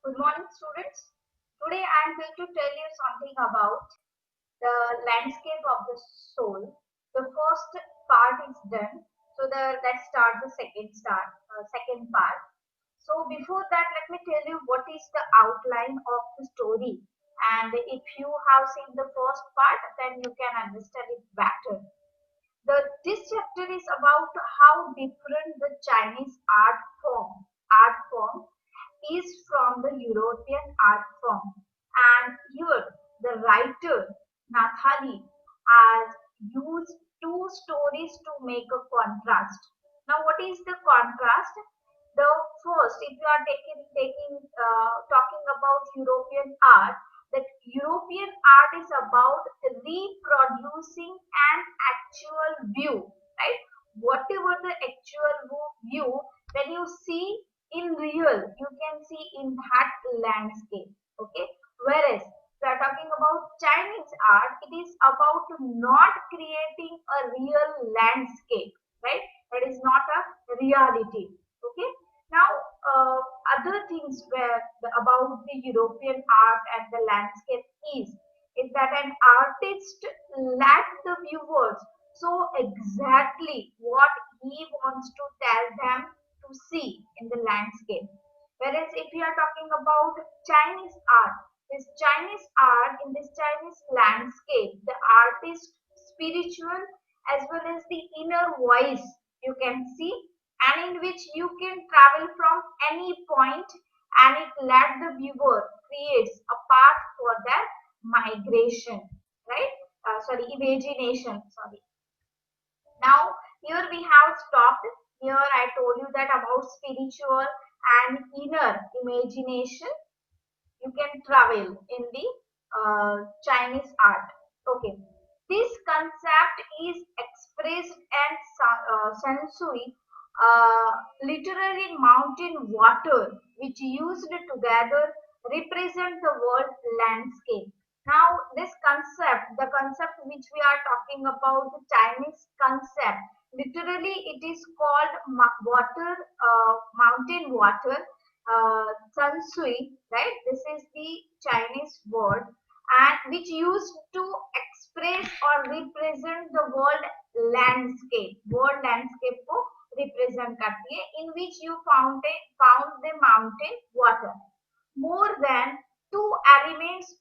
Good morning, students. Today I am going to tell you something about the landscape of the soul. The first part is done, so let's start the second part. So before that, let me tell you what is the outline of the story. And if you have seen the first part, then you can understand it better. This chapter is about how different the Chinese art form is from the European art form. And here the writer Nathali has used two stories to make a contrast. Now, what is the contrast? The first, if you are talking about European art, that European art is about reproducing an actual view, right? Whatever the actual view, when you see in real, you can see in that landscape. Okay, whereas we are talking about Chinese art, it is about not creating a real landscape, right? That is not a reality. Okay, now other things about the European art and the landscape is that an artist let the viewers so exactly what he wants to tell them to see in the landscape. Whereas if we are talking about Chinese art, in this Chinese landscape, the artist spiritual as well as the inner voice you can see, and in which you can travel from any point, and it let the viewer creates a path for their migration, right? Sorry, imagination. Sorry. Now, here we have stopped. Here I told you that about spiritual and inner imagination. You can travel in the Chinese art. Okay. This concept is expressed and sensory, literally mountain water, which used together represent the world landscape. Now, the concept which we are talking about, the Chinese concept, literally it is called mountain water, Sansui, right? This is the Chinese word, and which used to express or represent the world landscape. World landscape को represent करती है, in which you found the mountain water. More than two elements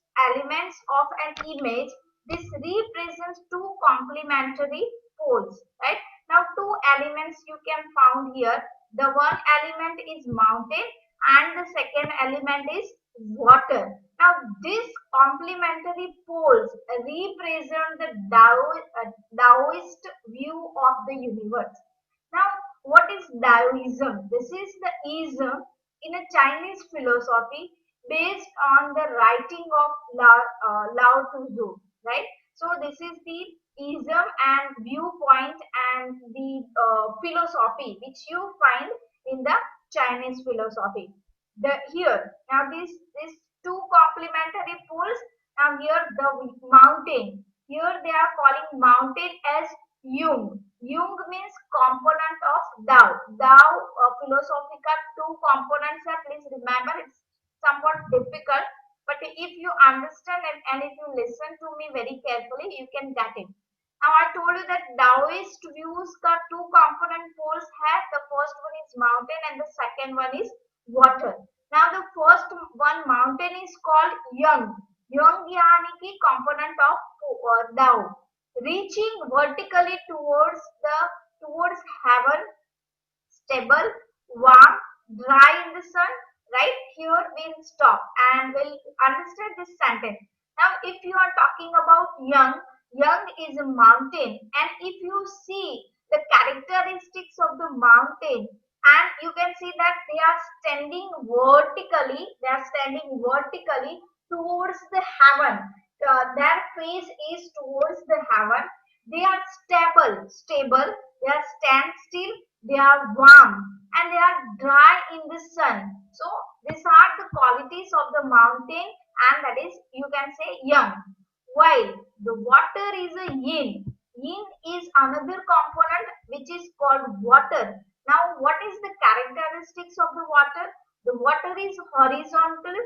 of an image, this represents two complementary poles, right? Now two elements you can found here. The one element is mountain and the second element is water. Now these complementary poles represent the Taoist view of the universe. Now, what is Taoism? This is the ism in a Chinese philosophy based on the writing of Lao Tzu, right? So this is the ism and viewpoint and the philosophy which you find in the Chinese philosophy. Here now these two complementary poles. Now here the mountain. Here they are calling mountain as Jung. Jung means component of Tao. Tao philosophical two components are. Please remember, it's somewhat difficult, but if you understand and if you listen to me very carefully, you can get it. Now I told you that Taoist views का two component poles have. The first one is mountain and the second one is water. Now the first one mountain is called Yang. Yang यानी कि component of Tao, reaching vertically towards heaven, stable, warm, dry in the sun. Right here we'll stop and we'll understand this sentence. Now if you are talking about Yang is a mountain, and if you see the characteristics of the mountain, and you can see that they are standing vertically towards the heaven. Their face is towards the heaven. They are stable, they are stand still, they are warm, and they are dry in the sun. So these are the qualities of the mountain, and that is, you can say, Yang. While the water is a yin. Yin is another component which is called water. Now what is the characteristics of the water? The water is horizontal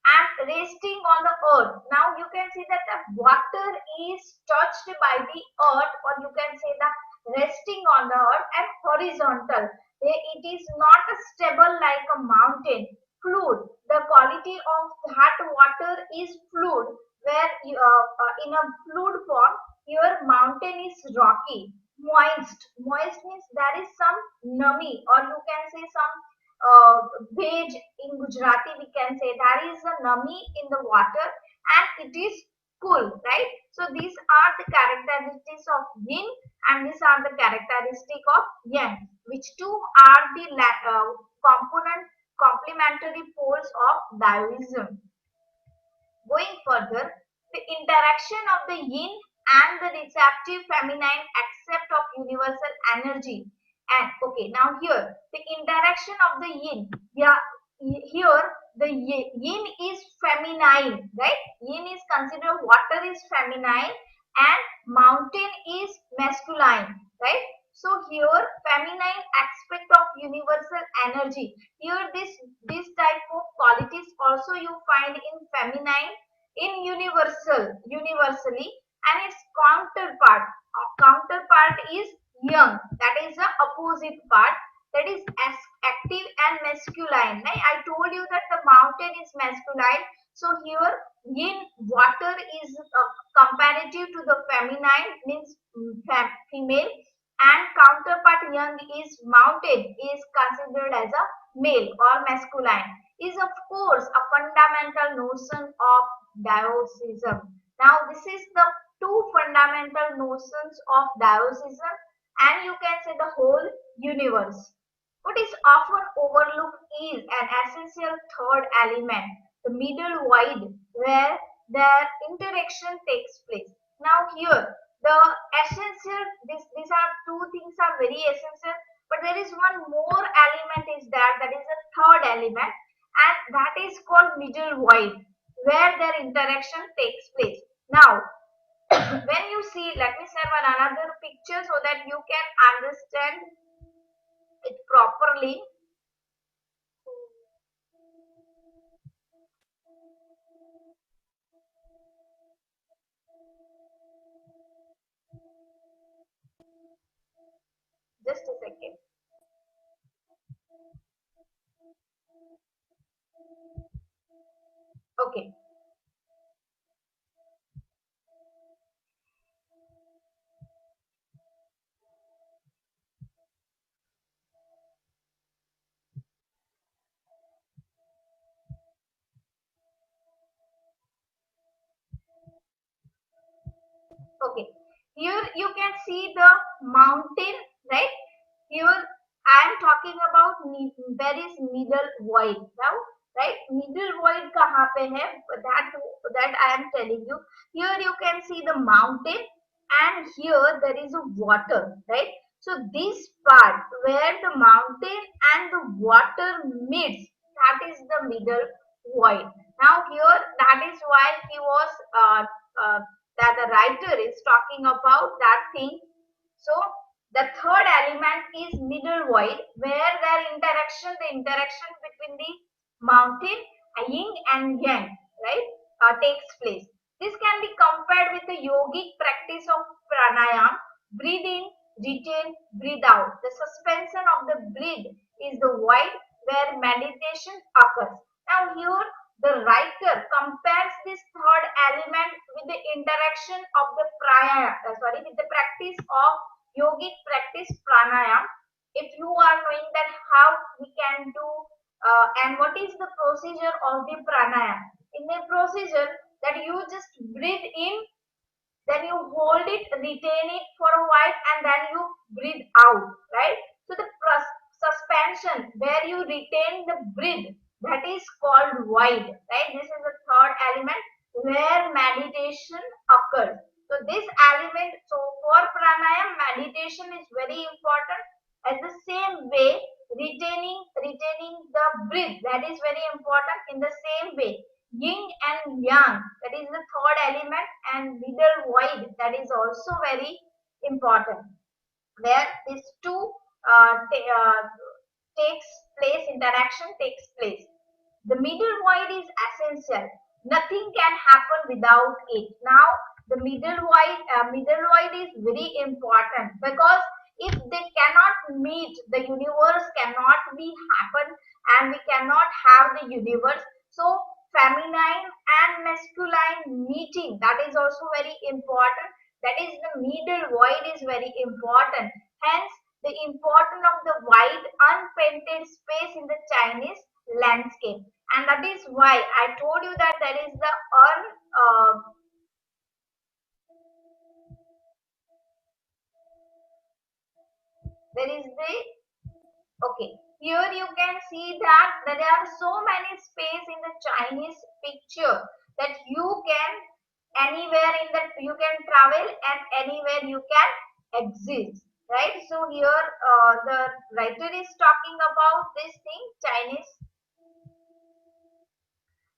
and resting on the earth. Now you can see that the water is touched by the earth, or you can say the resting on the earth and horizontal. It is not a stable like a mountain. Fluid. The quality of that water is fluid, where in a fluid form, your mountain is rocky. Moist. Moist means there is some nami, or you can say some veg in Gujarati. We can say there is a nami in the water and it is cool, right? So these are the characteristics of yin and these are the characteristic of yang, which two are the component complementary poles of Taoism. Going further, the interaction of the yin and the receptive feminine accept of universal energy. And okay, now here the interaction of the yin. Yeah, here the yin is feminine, right? Yin is considered water is feminine and mountain is masculine, right? So here feminine aspect of universal energy. Here this type of qualities also you find in feminine, in universally, and its counterpart is young, that is the opposite part, that is active and masculine, right? I told you that the mountain is masculine, so here yin water is comparative to the feminine, means female, and counterpart young is mountain is considered as a male or masculine, is of course a fundamental notion of Daoism. Now this is the two fundamental notions of Daoism, and you can say the whole universe. What is often overlooked is an essential third element, the middle void, where their interaction takes place. Now here, the essential, these are two things are very essential, but there is one more element is there, that is a third element, and that is called middle void, where their interaction takes place. Now, when you see, let me send one another picture so that you can understand it properly. Just a second. Okay. Okay. Here you can see the mountain, right? Here I am talking about where is middle void now, right? Middle void kahan pe hai? That I am telling you. Here you can see the mountain, and here there is a water, right? So this part where the mountain and the water meets, that is the middle void. Now here that is why he was that the writer is talking about that thing. So the third element is middle void, where the interaction between the mountain, yin and yang, right, takes place. This can be compared with the yogic practice of pranayam, breathe in, retain, breathe out. The suspension of the breath is the void where meditation occurs. Now here the writer compares this third element with the interaction of the with the practice of yogic practice pranayam. If you are knowing that how we can do and what is the procedure of the pranayam, in the procedure that you just breathe in, then you hold it, retain it for a while, and then you breathe out, right? So the suspension where you retain the breath, that is called void, right? This is the third element where meditation occurs. So this element, so for pranayam, meditation is very important. As the same way, retaining the breath, that is very important. In the same way, yin and yang, that is the third element, and middle void, that is also very important, where these two takes place, interaction takes place. The middle void is essential. Nothing can happen without it. Now, the middle void is very important because if they cannot meet, the universe cannot be happen, and we cannot have the universe. So, feminine and masculine meeting, that is also very important. That is, the middle void is very important. Hence, the importance of the wide unpainted space in the Chinese landscape. And that is why I told you that there is the there is the okay. Here you can see that there are so many space in the Chinese picture that you can anywhere in that you can travel and anywhere you can exist. Right. So here the writer is talking about this thing Chinese.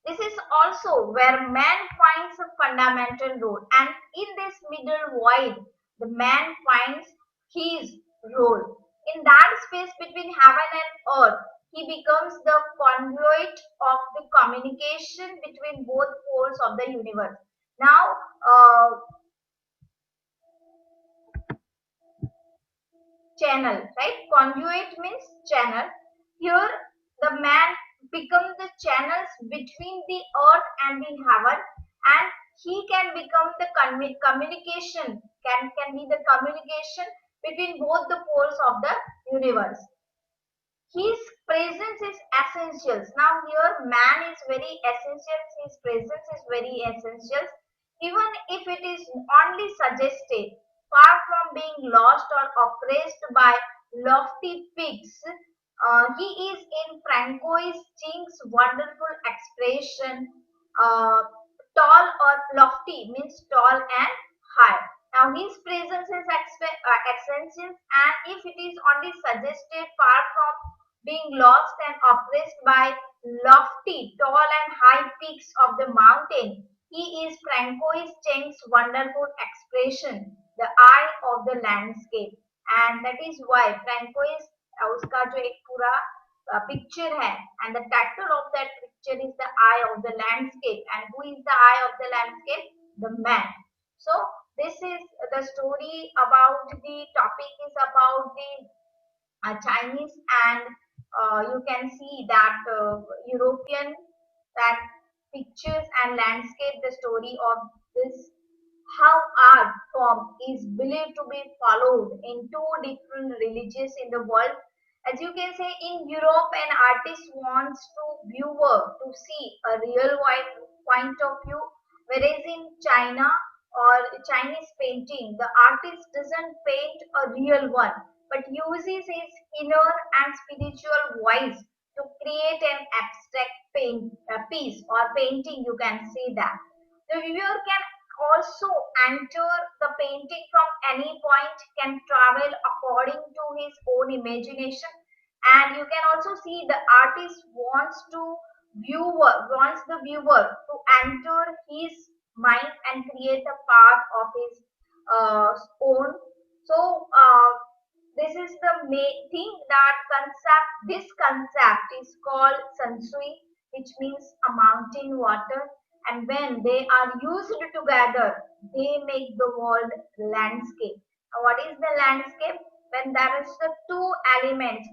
This is also where man finds a fundamental role, and in this middle void, the man finds his role. In that space between heaven and earth, he becomes the conduit of the communication between both poles of the universe. Now, channel, right? Conduit means channel. Here, the man becomes the channels between the earth and the heaven, and he can become the communication, can be the communication between both the poles of the universe. His presence is essential. Now here man is very essential. His presence is very essential. Even if it is only suggested, far from being lost or oppressed by lofty peaks, he is in Francois Ching's wonderful expression, tall or lofty means tall and high. Now his presence is essential, and if it is only suggested far from being lost and oppressed by lofty, tall and high peaks of the mountain, he is Francois Cheng's wonderful expression, the eye of the landscape. And that is why Francois उसका जो एक पूरा picture है, and the title of that picture is the eye of the landscape. And who is the eye of the landscape? The man. So this is the story about the topic is about the Chinese, and you can see that European, that pictures and landscape, the story of this, how art form is believed to be followed in two different religions in the world. As you can say, in Europe, an artist wants to viewer to see a real point of view, whereas in China or Chinese painting, the artist doesn't paint a real one, but uses his inner and spiritual voice to create an abstract piece or painting. You can say that the viewer can also enter the painting from any point, can travel according to his own imagination, and you can also see the artist wants the viewer to enter his mind and create a part of his own. So this is the main thing, that concept. This concept is called sansui, which means a mountain water, and when they are used together, they make the world landscape. Now, what is the landscape? When there is the two elements